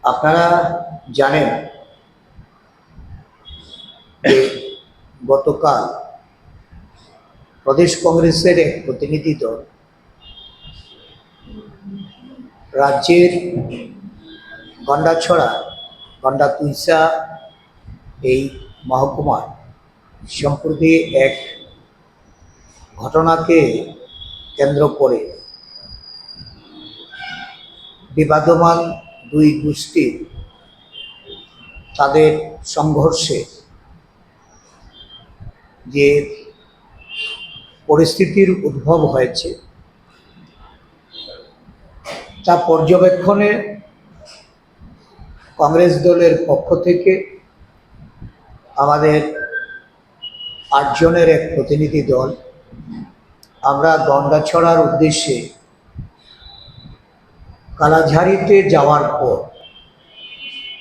আপনারা জানেন যে গতকাল প্রদেশ কংগ্রেসের এক প্রতিনিধি দল রাজ্যের গন্ডাছড়া গন্ডাকুইসা এই মহকুমার সম্প্রতি এক ঘটনাকে কেন্দ্র করে বিবাদমান দুই গোষ্ঠীর তাদের সংঘর্ষে যে পরিস্থিতির উদ্ভব হয়েছে তা পর্যবেক্ষণে কংগ্রেস দলের পক্ষ থেকে আমাদের 8 জনের এক প্রতিনিধি দল আমরা গন্ডাছড়ার উদ্দেশ্যে কালাঝাড়িতে যাওয়ার পর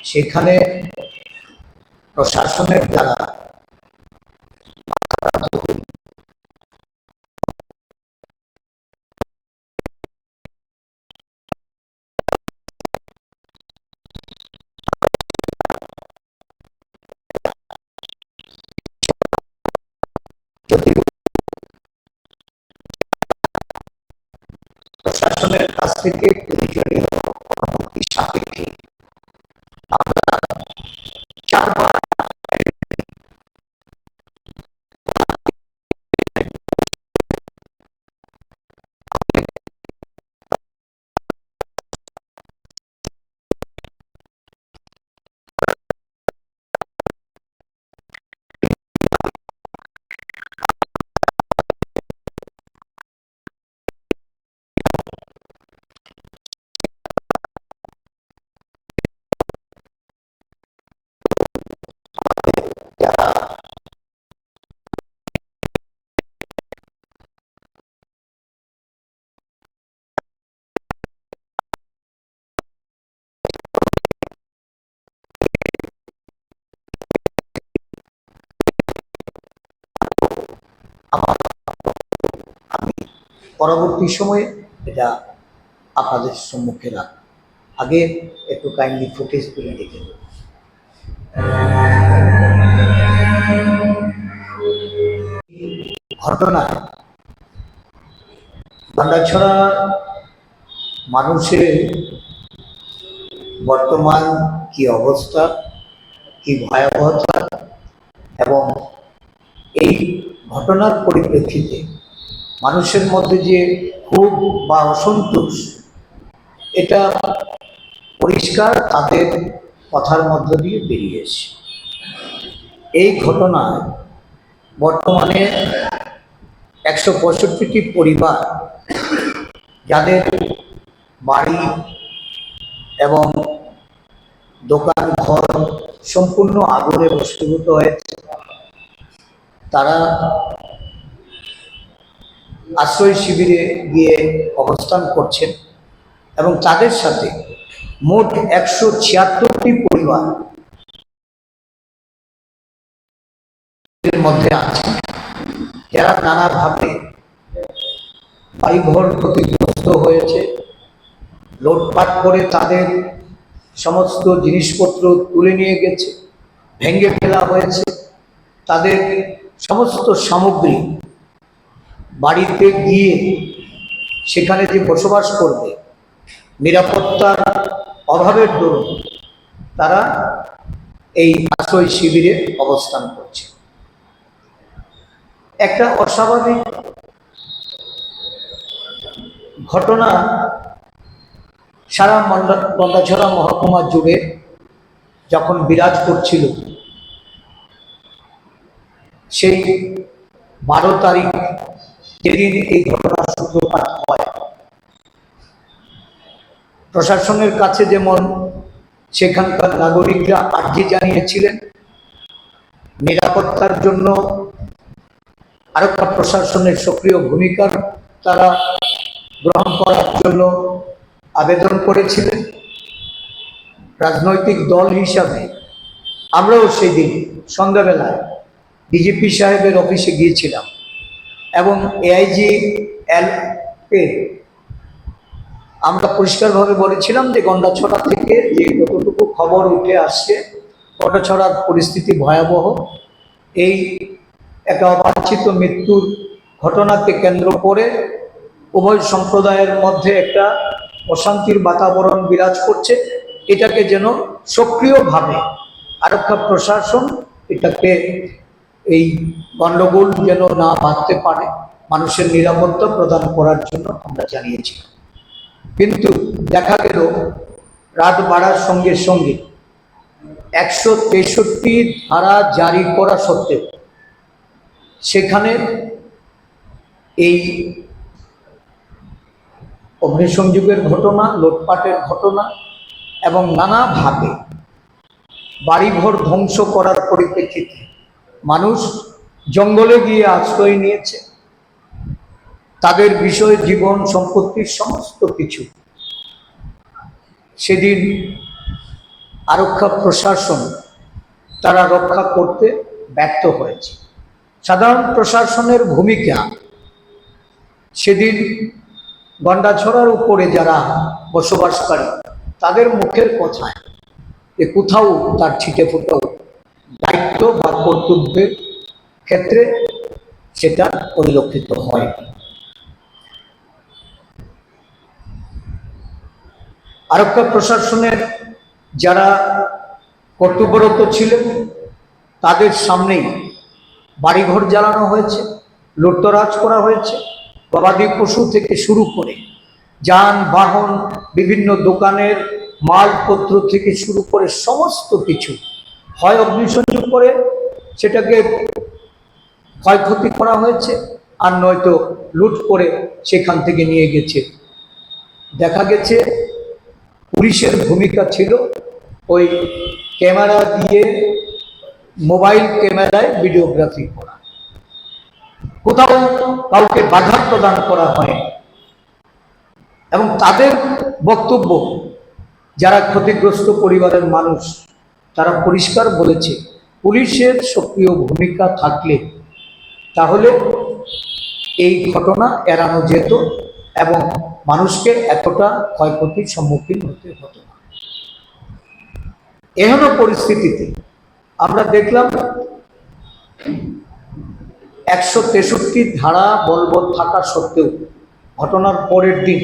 সেখানে প্রশাসনের দ্বারা প্রশাসনের কাছ থেকে প্রয়োজনীয় অনুমতি সাপেক্ষে আমরা 4 বার আমি পরবর্তী সময়ে এটা আপনাদের সম্মুখে রাখ। আগে একটু কাইন্ডলি ফুটেজ তুলে দেখে নেব। ঘটনায় গন্ডাছড়া মানুষের বর্তমান কি অবস্থা, কি ভয়াবহতা এবং এই ঘটনার পরিপ্রেক্ষিতে মানুষের মধ্যে যে ক্ষোভ বা অসন্তোষ, এটা পরিষ্কার তাদের কথার মধ্য দিয়ে বেরিয়েছে। এই ঘটনায় বর্তমানে 165টি পরিবার যাদের বাড়ি এবং দোকান ঘর সম্পূর্ণ আগুনে ভস্মীভূত হয়েছে, তারা আশ্রয় শিবিরে গিয়ে অবস্থান করছেন এবং তাদের সাথে মোট 176টি পরিবার মধ্যে আছে যারা নানাভাবে বাড়িঘর ক্ষতিগ্রস্ত হয়েছে। লুটপাট করে তাদের সমস্ত জিনিসপত্র তুলে নিয়ে গেছে, ভেঙে ফেলা হয়েছে। তাদের সমস্ত সামগ্রী বাড়িতে গিয়ে সেখানে যে বসবাস করবে, নিরাপত্তার অভাবের দরুন তারা এই আশ্রয় শিবিরে অবস্থান করছে। একটা অস্বাভাবিক ঘটনা সারা গন্ডাছড়া মহকুমা জুড়ে যখন বিরাজ করছিল, সেই 12 তারিখ যেদিন এই ঘটনার সূত্রপাত হয়, প্রশাসনের কাছে যেমন সেখানকার নাগরিকরা আর্জি জানিয়েছিলেন, নিরাপত্তার জন্য আরেকটা প্রশাসনের সক্রিয় ভূমিকা তারা গ্রহণ করার জন্য আবেদন করেছিলেন। রাজনৈতিক দল হিসাবে আমরাও সেই দিন সন্ধ্যাবেলায় ডিজিপি সাহেবের অফিসে গিয়েছিলাম এবং AIG-L আমরা পরিষ্কারভাবে বলেছিলাম যে গন্ডাছড়া থেকে যে যতটুকু খবর উঠে আসছে, গন্ডাছড়ার পরিস্থিতি ভয়াবহ। এই একটা অবাঞ্ছিত মৃত্যুর ঘটনাকে কেন্দ্র করে উভয় সম্প্রদায়ের মধ্যে একটা অশান্তির বাতাবরণ বিরাজ করছে। এটাকে যেন সক্রিয়ভাবে আরক্ষা প্রশাসন এটাকে এই গণ্ডগোল যেন না বাড়তে পারে মানুষের নিরাপত্তা প্রদান করার জন্য আমরা জানিয়েছি। কিন্তু দেখা গেল রাত বাড়ার সঙ্গে সঙ্গে 163 ধারা জারি করা সত্ত্বেও সেখানে এই অগ্নিসংযোগের ঘটনা, লুটপাটের ঘটনা এবং নানাভাবে বাড়িঘর ধ্বংস করার পরিপ্রেক্ষিতে মানুষ জঙ্গলে গিয়ে আশ্রয় নিয়েছে। তাদের বিষয়, জীবন, সম্পত্তির সমস্ত কিছু সেদিন আরক্ষা প্রশাসন তারা রক্ষা করতে ব্যর্থ হয়েছে। সাধারণ প্রশাসনের ভূমিকা সেদিন গন্ডাছড়ার উপরে যারা বসবাসকারী তাদের মুখের কথায় যে কোথাও তার ছিটে ফোটাও দায়িত্ব বা কর্তব্যের ক্ষেত্রে সেটা পরিলক্ষিত হয়। আরক্ষা প্রশাসনের যারা কর্তব্যরত ছিলেন তাদের সামনেই বাড়িঘর জ্বালানো হয়েছে, লুটতরাজ করা হয়েছে। গবাদি পশু থেকে শুরু করে যানবাহন, বিভিন্ন দোকানের মালপত্র থেকে শুরু করে সমস্ত কিছু হয় অগ্নিসংযোগ করে সেটাকে ক্ষয়ক্ষতি করা হয়েছে, আর নয়তো লুট করে সেখান থেকে নিয়ে গেছে। দেখা গেছে পুলিশের ভূমিকা ছিল ওই ক্যামেরা দিয়ে, মোবাইল ক্যামেরায় ভিডিওগ্রাফি করা, কোথাও কাউকে বাধা প্রদান করা হয়। এবং তাদের বক্তব্য, যারা ক্ষতিগ্রস্ত পরিবারের মানুষ তারা পরিষ্কার বলেছে পুলিশের সক্রিয় ভূমিকা থাকলে তাহলে এই ঘটনা এড়ানো যেত এবং মানুষকে এতটা ক্ষয়ক্ষতির সম্মুখীন হতে হতো না। এহেন পরিস্থিতিতে আমরা দেখলাম 163 ধারা বলবৎ থাকা সত্ত্বেও ঘটনার পরের দিন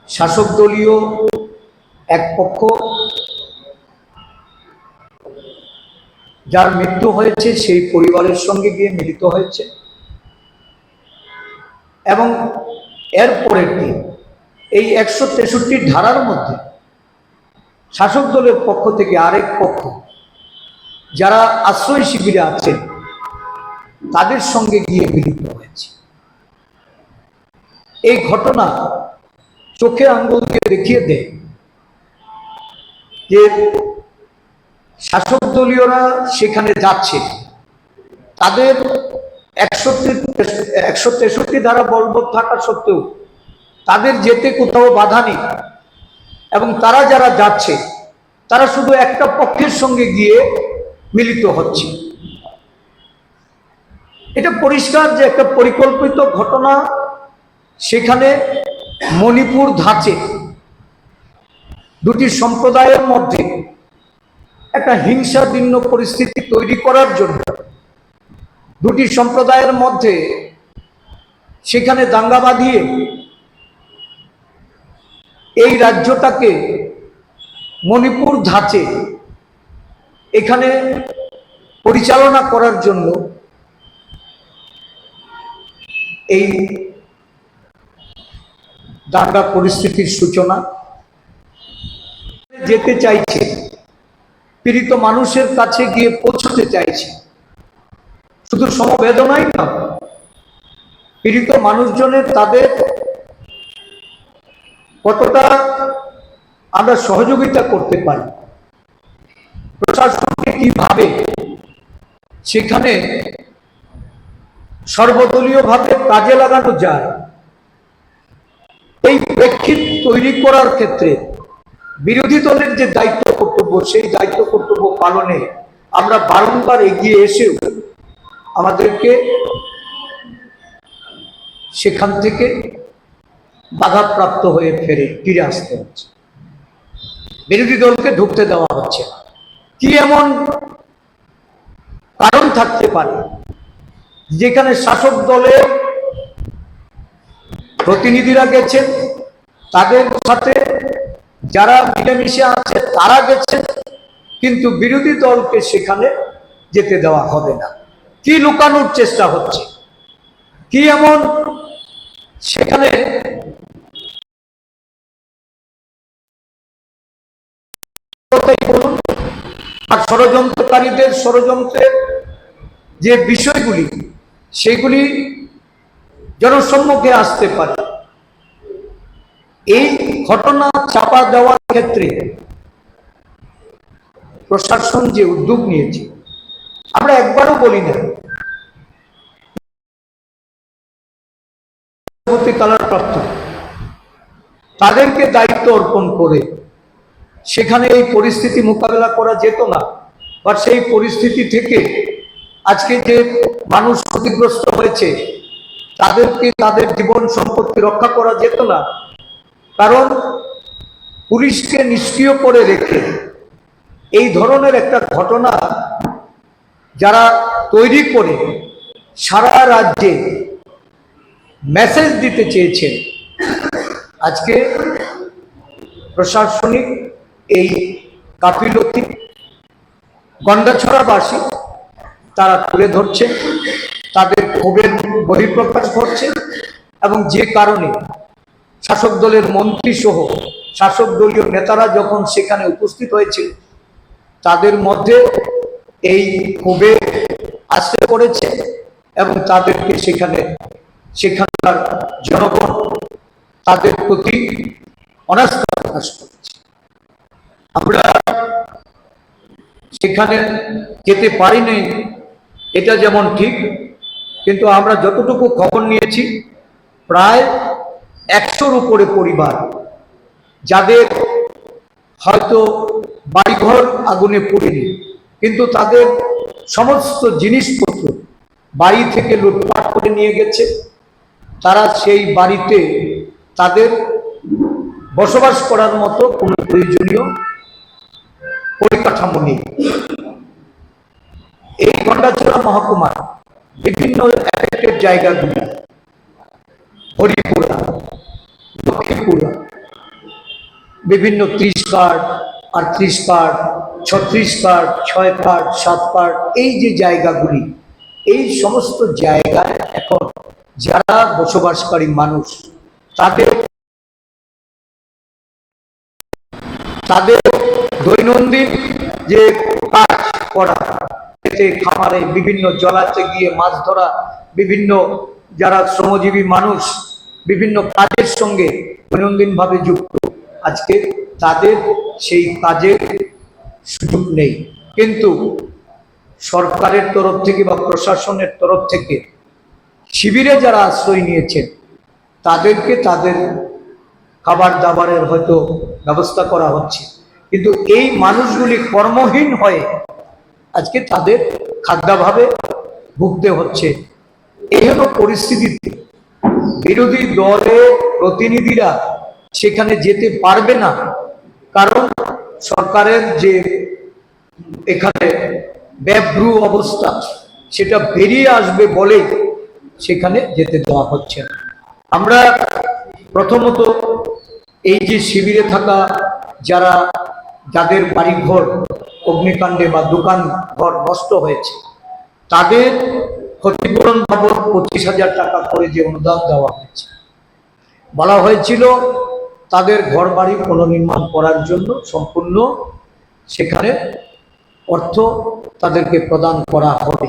শাসক দলীয় এক পক্ষ যার মৃত্যু হয়েছে সেই পরিবারের সঙ্গে গিয়ে মিলিত হয়েছে এবং এর পরের দিন এই 163 ধারার মধ্যে শাসক দলের পক্ষ থেকে আরেক পক্ষ যারা আশ্রয় শিবিরে আছেন তাদের সঙ্গে গিয়ে মিলিত হয়েছে। এই ঘটনা চোখে আঙ্গুল দিয়ে দেখিয়ে দেয় যে শাসক দলীয়রা সেখানে যাচ্ছে, তাদের 163 ধারা বলবৎ থাকা সত্ত্বেও তাদের যেতে কোথাও বাধা নেই এবং তারা যারা যাচ্ছে তারা শুধু একটা পক্ষের সঙ্গে গিয়ে মিলিত হচ্ছে। এটা পরিষ্কার যে একটা পরিকল্পিত ঘটনা। সেখানে মণিপুর ধাঁচে দুটি সম্প্রদায়ের মধ্যে একটা হিংসাদীর্ণ পরিস্থিতি তৈরি করার জন্য দুটি সম্প্রদায়ের মধ্যে সেখানে দাঙ্গা বাঁধিয়ে এই রাজ্যটাকে মণিপুর ধাঁচে এখানে পরিচালনা করার জন্য এই দাঙ্গা পরিস্থিতির সূচনা। যেতে চাইছে, পীড়িত মানুষের কাছে গিয়ে পৌঁছতে চাইছে। শুধু সমবেদনাই না, পীড়িত মানুষজনের তাদের কতটা আমরা সহযোগিতা করতে পারি, প্রশাসনকে কিভাবে সেখানে সর্বদলীয়ভাবে কাজে লাগানো যায়, এই প্রেক্ষিত তৈরি করার ক্ষেত্রে বিরোধী দলের যে দায়িত্ব কর্তব্য সেই দায়িত্ব কর্তব্য পালনে আমরা বারংবার এগিয়ে এসেও আমাদেরকে সেখান থেকে বাধাপ্রাপ্ত হয়ে ফিরে আসতে হচ্ছে, বিরোধী দলকে ঢুকতে দেওয়া হচ্ছে না। কি এমন কারণ থাকতে পারে যেখানে শাসক দলের প্রতিনিধিরা গেছেন, তাদের সাথে যারা মিলেমিশে আছে তারা গেছেন, কিন্তু বিরোধী দলকে সেখানে যেতে দেওয়া হবে না? কি লুকানোর চেষ্টা হচ্ছে? কি এমন সেখানে বলুন? আর ষড়যন্ত্রকারীদের ষড়যন্ত্রের যে বিষয়গুলি, সেগুলি জনসম্মুখে আসতে পারে। এই ঘটনা চাপা দেওয়ার ক্ষেত্রে প্রশাসন যে উদ্যোগ নিয়েছে, আমরা একবারও বলি না কালারপ্রাপ্ত তাদেরকে দায়িত্ব অর্পণ করে সেখানে এই পরিস্থিতি মোকাবেলা করা যেত না, বা সেই পরিস্থিতি থেকে আজকে যে মানুষ ক্ষতিগ্রস্ত হয়েছে তাদেরকে তাদের জীবন সম্পত্তি রক্ষা করা যেত না? কারণ পুলিশকে নিষ্ক্রিয় করে রেখে এই ধরনের একটা ঘটনা যারা তৈরি করে সারা রাজ্যে মেসেজ দিতে চেয়েছেন, আজকে প্রশাসনিক এই গাফিলতি গন্ডাছড়াবাসী তারা তুলে ধরছে, তাদের ক্ষোভের বহিঃপ্রকাশ ঘটছে, এবং যে কারণে শাসক দলের মন্ত্রী সহ শাসক দলীয় নেতারা যখন সেখানে উপস্থিত হয়েছিল, তাদের মধ্যে এই ক্ষোভে আশ্রয় পড়েছে এবং তাদেরকে সেখানকার জনগণ তাদের প্রতি অনাস্থা প্রকাশ করেছে। আমরা সেখানে যেতে পারিনি, এটা যেমন ঠিক, কিন্তু আমরা যতটুকু খবর নিয়েছি প্রায় 100-র উপরে পরিবার যাদের হয়তো বাড়িঘর আগুনে পুড়েনি, কিন্তু তাদের সমস্ত জিনিসপত্র বাড়ি থেকে লুটপাট করে নিয়ে গেছে। তারা সেই বাড়িতে তাদের বসবাস করার মতো কোনো প্রয়োজনীয় পরিকাঠামো নেই। এই গন্ডাছড়া মহকুমার বিভিন্ন এফেক্টেড জায়গাগুলি, হরিপুরা, লক্ষ্মীপুরা, বিভিন্ন 30 card, 38 card, 36 card, 6 card, 7 card, এই যে জায়গাগুলি, এই সমস্ত জায়গায় এখন যারা বসবাসকারী মানুষ তাদের দৈনন্দিন যে কাজ করা, খামারে বিভিন্ন জলাতে গিয়ে মাছ ধরা, বিভিন্ন যারা শ্রমজীবী মানুষ বিভিন্ন কাজের সঙ্গে দৈনন্দিনভাবে যুক্ত, আজকে তাদের সেই কাজের সুযোগ নেই। কিন্তু সরকারের তরফ থেকে বা প্রশাসনের তরফ থেকে শিবিরে যারা আশ্রয় নিয়েছেন তাদেরকে তাদের খাবার দাবারের হয়তো ব্যবস্থা করা হচ্ছে, কিন্তু এই মানুষগুলি কর্মহীন হয়ে আজকে তাদের খাদ্যাভাবে ভুগতে হচ্ছে। এই হলো পরিস্থিতিতে বিরোধী দলের প্রতিনিধিরা সেখানে যেতে পারবে না, কারণ সরকারের যে এখানে ব্যবরু অবস্থা সেটা বেরিয়ে আসবে বলেই সেখানে যেতে দেওয়া হচ্ছে না। আমরা প্রথমত এই যে শিবিরে থাকা যাদের বাড়িঘর অগ্নিকাণ্ডে বা দোকান ঘর নষ্ট হয়েছে, তাদের ক্ষতিপূরণ বাবদ 25,000 টাকা করে যে অনুদান দেওয়া হয়েছে, বলা হয়েছিল তাদের ঘর বাড়ি পুনর্নির্মাণ করার জন্য সম্পূর্ণ সেখানে অর্থ তাদেরকে প্রদান করা হবে,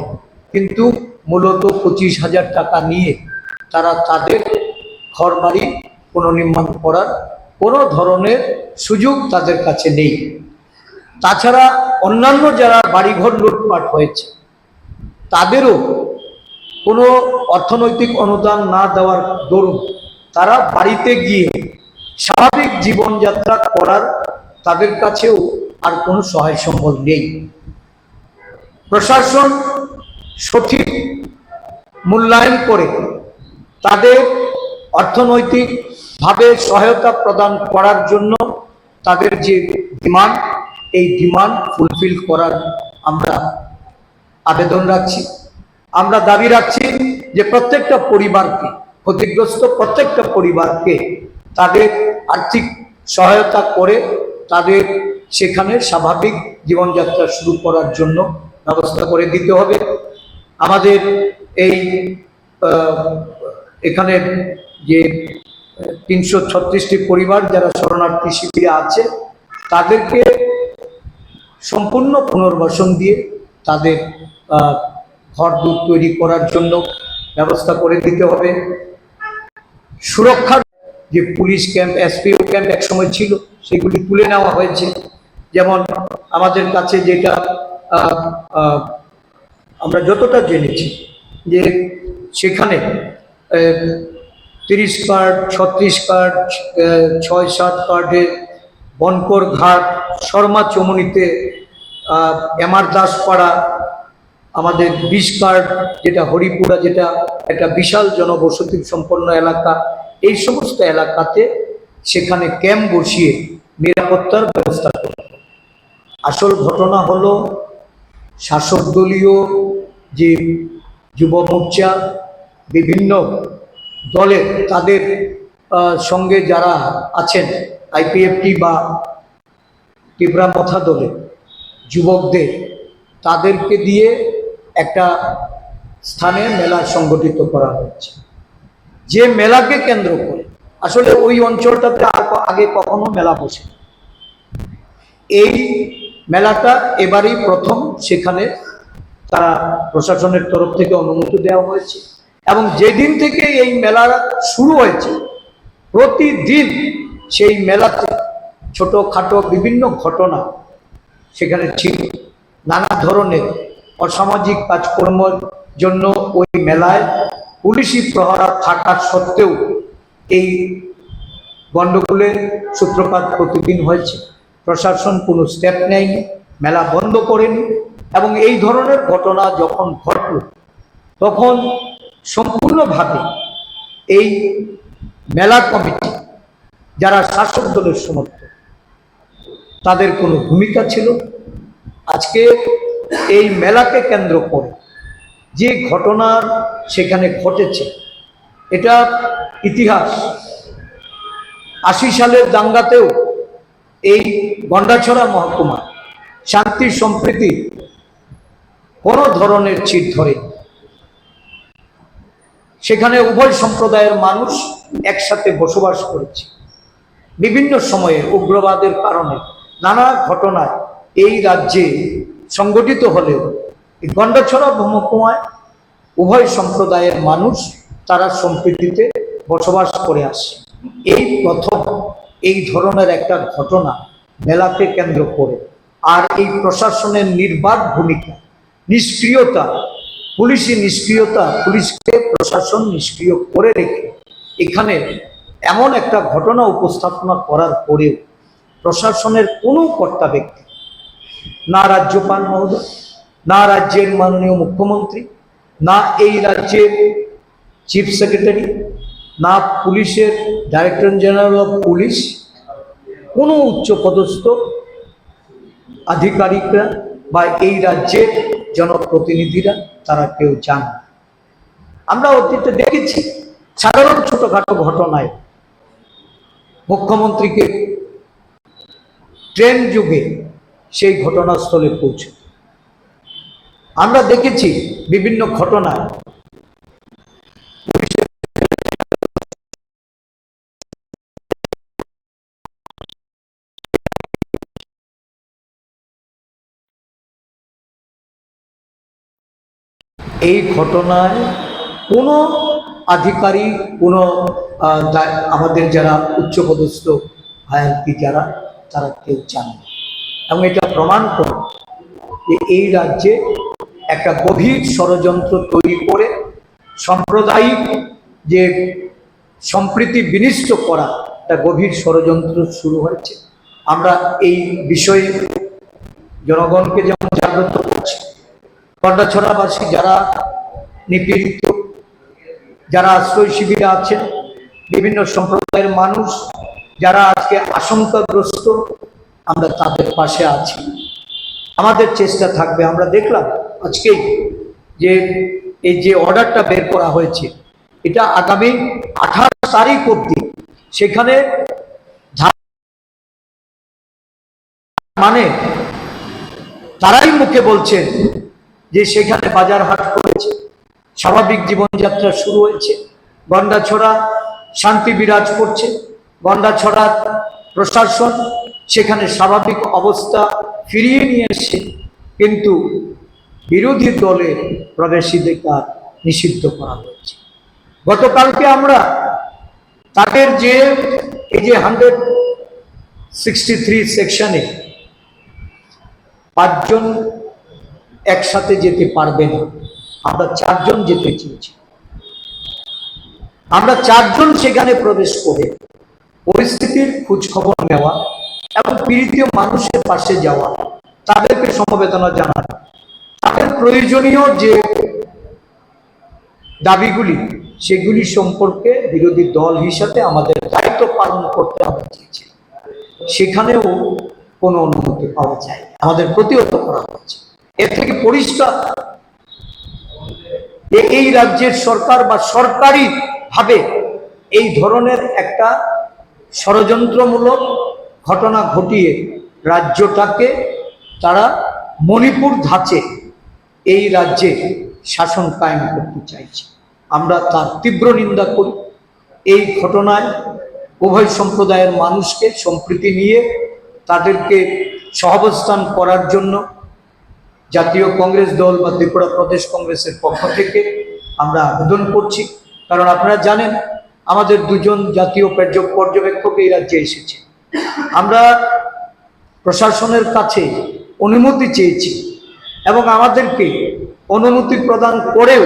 কিন্তু মূলত 25,000 টাকা নিয়ে তারা তাদের ঘর বাড়ি পুনর্নির্মাণ করার কোনো ধরনের সুযোগ তাদের কাছে নেই। তাছাড়া অন্যান্য যারা বাড়িঘর লুটপাট হয়েছে তাদেরও কোনো অর্থনৈতিক অনুদান না দেওয়ার দরুন তারা বাড়িতে গিয়ে স্বাভাবিক জীবনযাত্রা করার তাদের কাছেও আর কোনো সহায় সম্বল নেই। প্রশাসন সঠিক মূল্যায়ন করে তাদের অর্থনৈতিকভাবে সহায়তা প্রদান করার জন্য তাদের যে ডিমান্ড, এই ডিমান্ড ফুলফিল করার আমরা আবেদন রাখছি। আমরা দাবি রাখছি যে প্রত্যেকটা পরিবারকে, ক্ষতিগ্রস্ত প্রত্যেকটা পরিবারকে তাদের আর্থিক সহায়তা করে তাদের সেখানে স্বাভাবিক জীবনযাত্রা শুরু করার জন্য ব্যবস্থা করে দিতে হবে। আমাদের এই এখানে যে 336টি পরিবার যারা শরণার্থী শিবিরে আছে তাদেরকে সম্পূর্ণ পুনর্বাসন দিয়ে তাদের ঘর দূর তৈরি করার জন্য ব্যবস্থা করে দিতে হবে। সুরক্ষার যে পুলিশ ক্যাম্প, এসপিও ক্যাম্প একসময় ছিল, সেগুলি তুলে নেওয়া হয়েছে। যেমন আমাদের কাছে যেটা আমরা যতটা জেনেছি যে সেখানে 30 কার্ড, 36 কার্ড, 6-7 কার্ডে বনকর ঘাট, শর্মা চমনিতে, এমআর দাসপাড়া, আমাদের 20 কার্ড যেটা হরিপুরা, যেটা একটা বিশাল জনবসতি সম্পন্ন এলাকা, এই সমস্ত এলাকাতে সেখানে ক্যাম্প বসিয়ে নিরাপত্তার ব্যবস্থা করে। আসল ঘটনা হলো শাসক দলীয় যে যুব মোর্চা, বিভিন্ন দলের তাদের সঙ্গে যারা আছেন, আইপিএফটি বা তীব্রামথা দলে যুবকদের, তাদেরকে দিয়ে একটা স্থানে মেলা সংগঠিত করা হয়েছে। যে মেলাকে কেন্দ্র করে আসলে ওই অঞ্চলটাতে আগে কখনো মেলা বসে, এই মেলাটা এবারই প্রথম সেখানে তারা প্রশাসনের তরফ থেকে অনুমতি দেওয়া হয়েছে। এবং যেদিন থেকে এই মেলা শুরু হয়েছে প্রতিদিন সেই মেলাতে ছোটোখাটো বিভিন্ন ঘটনা সেখানে ছিল। নানা ধরনের অসামাজিক কাজকর্মের জন্য ওই মেলায় পুলিশি প্রহরা থাকা সত্ত্বেও এই গণ্ডগোলের সূত্রপাত প্রতিদিন হয়েছে। প্রশাসন কোনো স্টেপ নেয়নি, মেলা বন্ধ করেনি। এবং এই ধরনের ঘটনা যখন ঘটল তখন সম্পূর্ণভাবে এই মেলা কমিটি যারা শাসক দলের সমর্থক, তাদের কোনো ভূমিকা ছিল। আজকে এই মেলাকে কেন্দ্র করে যে ঘটনার সেখানে ঘটেছে, এটা ইতিহাস। 80 সালের দাঙ্গাতেও এই গন্ডাছড়া মহকুমা শান্তি সম্প্রীতি কোনো ধরনের ছিট ধরে, সেখানে উভয় সম্প্রদায়ের মানুষ একসাথে বসবাস করেছে। বিভিন্ন সময়ে উগ্রবাদের কারণে নানা ঘটনায় এই রাজ্যে সংগঠিত হলেও এই গন্ডাছড়া মহকুমায় উভয় সম্প্রদায়ের মানুষ তারা সম্প্রীতিতে বসবাস করে আসে। এই প্রথম এই ধরনের একটা ঘটনা মেলাকে কেন্দ্র করে। আর এই প্রশাসনের নির্বাক ভূমিকা, নিষ্ক্রিয়তা, পুলিশি নিষ্ক্রিয়তা, পুলিশকে প্রশাসন নিষ্ক্রিয় করে রেখে এখানে এমন একটা ঘটনা উপস্থাপনা করার পরেও প্রশাসনের কোনো কর্তা ব্যক্তি, না রাজ্যপাল মহোদয়, না রাজ্যের মাননীয় মুখ্যমন্ত্রী, না এই রাজ্যের চিফ সেক্রেটারি, না পুলিশের ডাইরেক্টর জেনারেল অফ পুলিশ, কোনো উচ্চপদস্থ আধিকারিকরা বা এই রাজ্যের জনপ্রতিনিধিরা তারা কেউ যান না। আমরা অতীতে দেখেছি সাধারণ ছোটখাটো ঘটনায় মুখ্যমন্ত্রীকে ট্রেন যুগে সেই ঘটনাস্থলে পৌঁছে। আমরা দেখেছি বিভিন্ন ঘটনায় এই ঘটনায় কোনো আধিকারিক, কোনো আমাদের যারা উচ্চপদস্থ হায়ারকি যারা, তারা কেউ চান না। এবং এটা প্রমাণ করে যে এই রাজ্যে একটা গভীর ষড়যন্ত্র তৈরি করে সাম্প্রদায়িক যে সম্প্রীতি বিনষ্ট করা একটা গভীর ষড়যন্ত্র শুরু হয়েছে। আমরা এই বিষয়ে জনগণকে যেমন জাগ্রত করছি, গন্ডাছড়াবাসী যারা নিপীড়িত, যারা আশ্রয় শিবিরে আছেন, বিভিন্ন সম্প্রদায়ের মানুষ যারা আজকে আশঙ্কাগ্রস্ত, আমরা তাদের পাশে আছি। আমাদের চেষ্টা থাকবে। আমরা দেখলাম আজকেই যে এই যে অর্ডারটা বের করা হয়েছে, এটা আগামী 28 তারিখ অবধি সেখানে মানে তারাই মুখে বলছেন যে সেখানে বাজার হাট করেছে, স্বাভাবিক জীবনযাত্রা শুরু হয়েছে, গন্ডাছড়া শান্তি বিরাজ করছে, গন্ডাছড়া প্রশাসন সেখানে স্বাভাবিক অবস্থা ফিরিয়ে নিয়ে এসছে, কিন্তু বিরোধী দলের প্রবেশাধিকার নিষিদ্ধ করা হয়েছে। গতকালকে আমরা তাদের যে এই যে 163 সেকশনে 5 জন একসাথে যেতে পারবে না, আমরা 4 জন যেতে চেয়েছি। আমরা 4 জন সেখানে প্রবেশ করে পরিস্থিতির খোঁজ খবর নেওয়া এবং পীড়িত মানুষের পাশে যাওয়া, তাদেরকে সমবেদনা জানানো, তাদের প্রয়োজনীয় যে দাবিগুলি সেগুলি সম্পর্কে বিরোধী দল হিসাবে আমাদের দায়িত্ব পালন করতে আমরা চেয়েছি। সেখানেও কোনো অনুমতি পাওয়া যায়, আমাদের প্রতিহত করা হয়েছে। এর থেকে পরিষ্কার এই রাজ্যের সরকার বা সরকারি ভাবে এই ধরনের একটা ষড়যন্ত্রমূলক ঘটনা ঘটিয়ে রাজ্যটাকে তারা মণিপুর ধাঁচে এই রাজ্যে শাসন কায়েম করতে চাইছে। আমরা তার তীব্র নিন্দা করি। এই ঘটনায় উভয় সম্প্রদায়ের মানুষকে সম্প্রীতি নিয়ে তাদেরকে সহাবস্থান করার জন্য জাতীয় কংগ্রেস দল বা ত্রিপুরা প্রদেশ কংগ্রেসের পক্ষ থেকে আমরা আবেদন করছি। কারণ আপনারা জানেন আমাদের 2 জন জাতীয় পর্যবেক্ষক এই রাজ্যে এসেছে। আমরা প্রশাসনের কাছে অনুমতি চেয়েছি এবং আমাদেরকে অনুমতি প্রদান করেও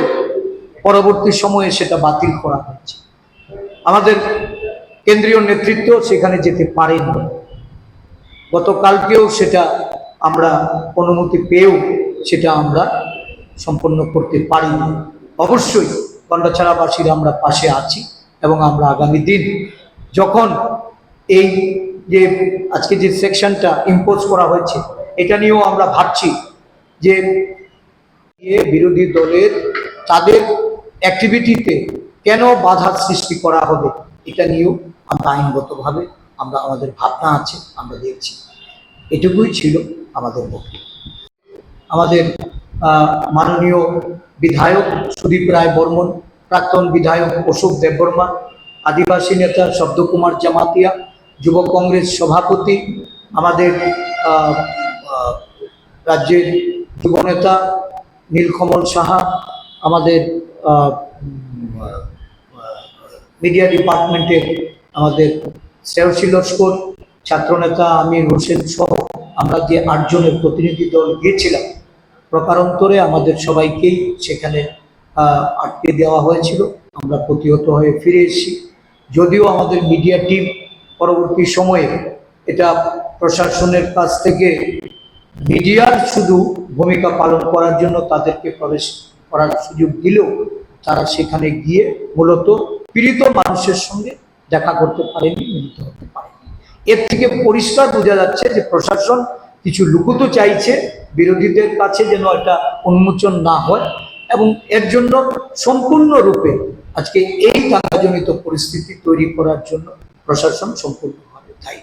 পরবর্তী সময়ে সেটা বাতিল করা হয়েছে। আমাদের কেন্দ্রীয় নেতৃত্ব সেখানে যেতে পারেনি। গতকালকেও সেটা আমরা অনুমতি পেয়েও সেটা আমরা সম্পন্ন করতে পারিনি। অবশ্যই গন্ডাছড়াবাসীরা আমরা পাশে আছি এবং আমরা আগামী দিন যখন এই যে আজকে যে সেকশনটা ইম্পোজ করা হয়েছে এটা নিয়েও আমরা ভাবছি যে বিরোধী দলের তাদের অ্যাক্টিভিটিতে কেন বাধা সৃষ্টি করা হবে, এটা নিয়েও আমরা আইনগতভাবে আমরা আমাদের ভাবনা আছে, আমরা দেখছি। এটুকুই ছিল আমাদের বক্তব্য। আমাদের মাননীয় বিধায়ক সুদীপ রায় বর্মন, প্রাক্তন বিধায়ক অশোক দেববর্মা, আদিবাসী নেতা শব্দকুমার জামাতিয়া, যুব কংগ্রেস সভাপতি, আমাদের রাজ্যের যুবনেতা নীলকমল সাহা, আমাদের মিডিয়া ডিপার্টমেন্টের আমাদের শ্রেয়সী লস্কর, ছাত্রনেতা আমির হোসেন সহ আমরা যে 8 জনের প্রতিনিধি দল গিয়েছিলাম, প্রকারান্তরে আমাদের সবাইকেই সেখানে আটকে দেওয়া হয়েছিল। আমরা প্রতিহত হয়ে ফিরে এসেছি। যদিও আমাদের মিডিয়া টিম পরবর্তী সময়ে এটা প্রশাসনের কাছ থেকে মিডিয়ার শুধু ভূমিকা পালন করার জন্য তাদেরকে প্রবেশ করার সুযোগ দিলেও তারা সেখানে গিয়ে মূলত পীড়িত মানুষের সঙ্গে দেখা করতে পারেনি, মিলিত হতে পারেনি। এর থেকে পরিষ্কার বোঝা যাচ্ছে যে প্রশাসন কিছু লুকুত চাইছে বিরোধীদের কাছে যেন এটা উন্মোচন না হয়, এবং এর জন্য সম্পূর্ণরূপে আজকে এই দাঙ্গাজনিত পরিস্থিতি তৈরি করার জন্য প্রশাসন সম্পূর্ণভাবে দায়ী।